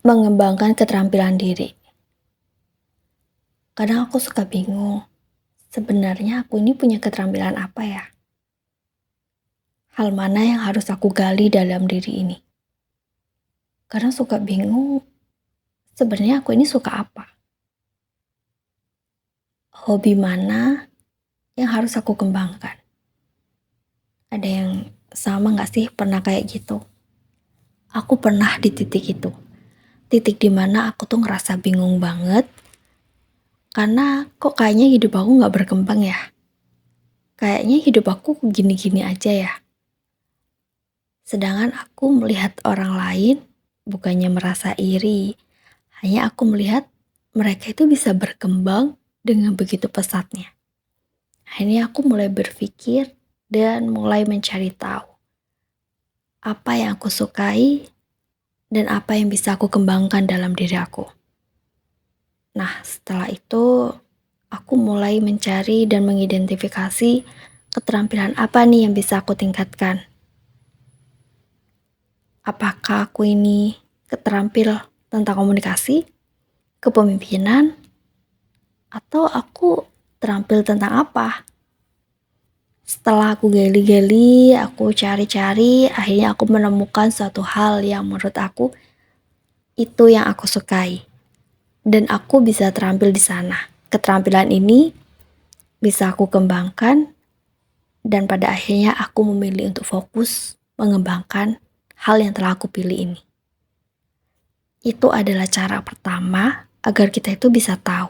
Mengembangkan keterampilan diri. Kadang aku suka bingung, sebenarnya aku ini punya keterampilan apa ya? Hal mana yang harus aku gali dalam diri ini? Kadang suka bingung, sebenarnya aku ini suka apa? Hobi mana yang harus aku kembangkan? Ada yang sama gak sih pernah kayak gitu? Aku pernah di titik itu. Titik dimana aku tuh ngerasa bingung banget, karena kok kayaknya hidup aku gak berkembang ya? Kayaknya hidup aku gini-gini aja ya. Sedangkan aku melihat orang lain, bukannya merasa iri, hanya aku melihat mereka itu bisa berkembang dengan begitu pesatnya. Akhirnya aku mulai berpikir dan mulai mencari tahu apa yang aku sukai dan apa yang bisa aku kembangkan dalam diri aku. Nah, setelah itu aku mulai mencari dan mengidentifikasi keterampilan apa nih yang bisa aku tingkatkan. Apakah aku ini keterampil tentang komunikasi, kepemimpinan, atau aku terampil tentang apa? Setelah aku gali-gali, aku cari-cari, akhirnya aku menemukan suatu hal yang menurut aku itu yang aku sukai. Dan aku bisa terampil di sana. Keterampilan ini bisa aku kembangkan dan pada akhirnya aku memilih untuk fokus mengembangkan hal yang telah aku pilih ini. Itu adalah cara pertama agar kita itu bisa tahu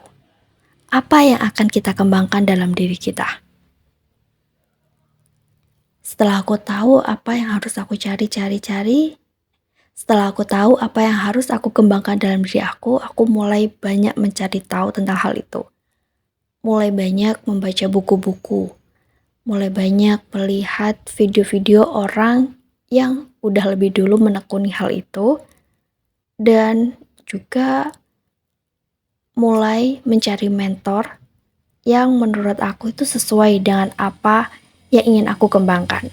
apa yang akan kita kembangkan dalam diri kita. Setelah aku tahu apa yang harus aku cari, setelah aku tahu apa yang harus aku kembangkan dalam diri aku mulai banyak mencari tahu tentang hal itu. Mulai banyak membaca buku-buku, mulai banyak melihat video-video orang yang udah lebih dulu menekuni hal itu, dan juga mulai mencari mentor yang menurut aku itu sesuai dengan apa yang ingin aku kembangkan.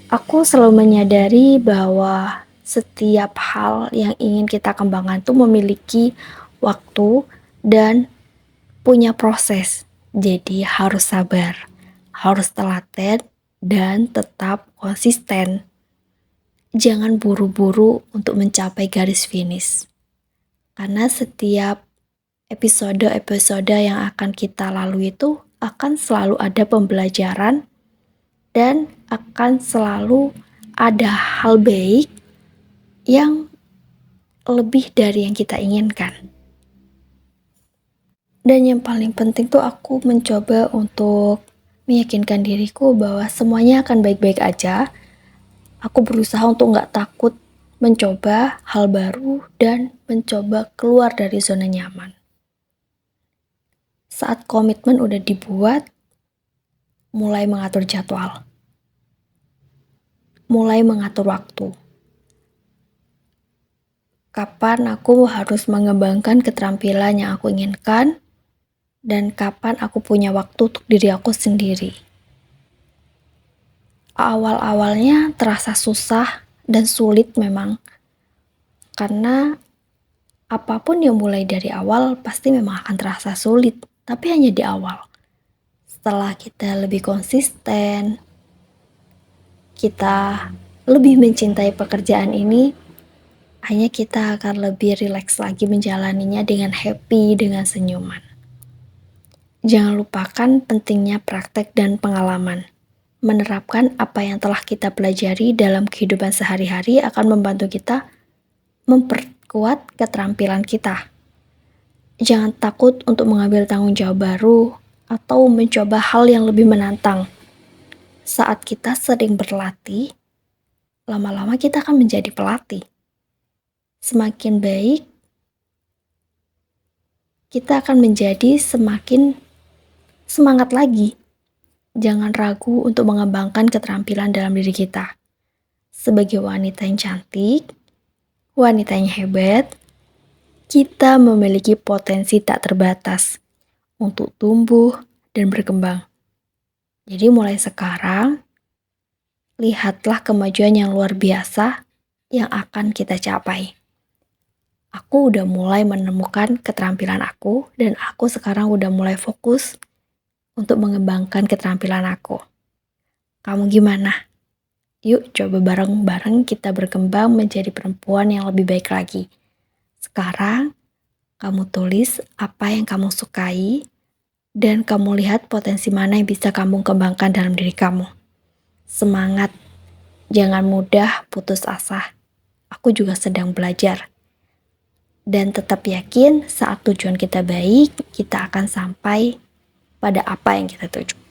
Aku selalu menyadari bahwa setiap hal yang ingin kita kembangkan itu memiliki waktu dan punya proses. Jadi harus sabar, harus telaten, dan tetap konsisten. Jangan buru-buru untuk mencapai garis finish. Karena setiap episode-episode yang akan kita lalui itu akan selalu ada pembelajaran dan akan selalu ada hal baik yang lebih dari yang kita inginkan. Dan yang paling penting tuh aku mencoba untuk meyakinkan diriku bahwa semuanya akan baik-baik aja. Aku berusaha untuk gak takut mencoba hal baru dan mencoba keluar dari zona nyaman. Saat komitmen udah dibuat, mulai mengatur jadwal, mulai mengatur waktu. Kapan aku harus mengembangkan keterampilan yang aku inginkan, dan kapan aku punya waktu untuk diri aku sendiri. Awal-awalnya terasa susah dan sulit memang, karena apapun yang mulai dari awal pasti memang akan terasa sulit, tapi hanya di awal. Setelah kita lebih konsisten, kita lebih mencintai pekerjaan ini, hanya kita akan lebih rileks lagi menjalaninya dengan happy, dengan senyuman. Jangan lupakan pentingnya praktek dan pengalaman. Menerapkan apa yang telah kita pelajari dalam kehidupan sehari-hari akan membantu kita memperkuat keterampilan kita. Jangan takut untuk mengambil tanggung jawab baru atau mencoba hal yang lebih menantang. Saat kita sering berlatih, lama-lama kita akan menjadi pelatih. Semakin baik, kita akan menjadi semakin semangat lagi. Jangan ragu untuk mengembangkan keterampilan dalam diri kita. Sebagai wanita yang cantik, wanita yang hebat, kita memiliki potensi tak terbatas untuk tumbuh dan berkembang. Jadi mulai sekarang, lihatlah kemajuan yang luar biasa yang akan kita capai. Aku udah mulai menemukan keterampilan aku, dan aku sekarang udah mulai fokus untuk mengembangkan keterampilan aku. Kamu gimana? Yuk coba bareng-bareng kita berkembang menjadi perempuan yang lebih baik lagi. Sekarang, kamu tulis apa yang kamu sukai, dan kamu lihat potensi mana yang bisa kamu kembangkan dalam diri kamu. Semangat, jangan mudah putus asa. Aku juga sedang belajar. Dan tetap yakin saat tujuan kita baik, kita akan sampai pada apa yang kita tuju.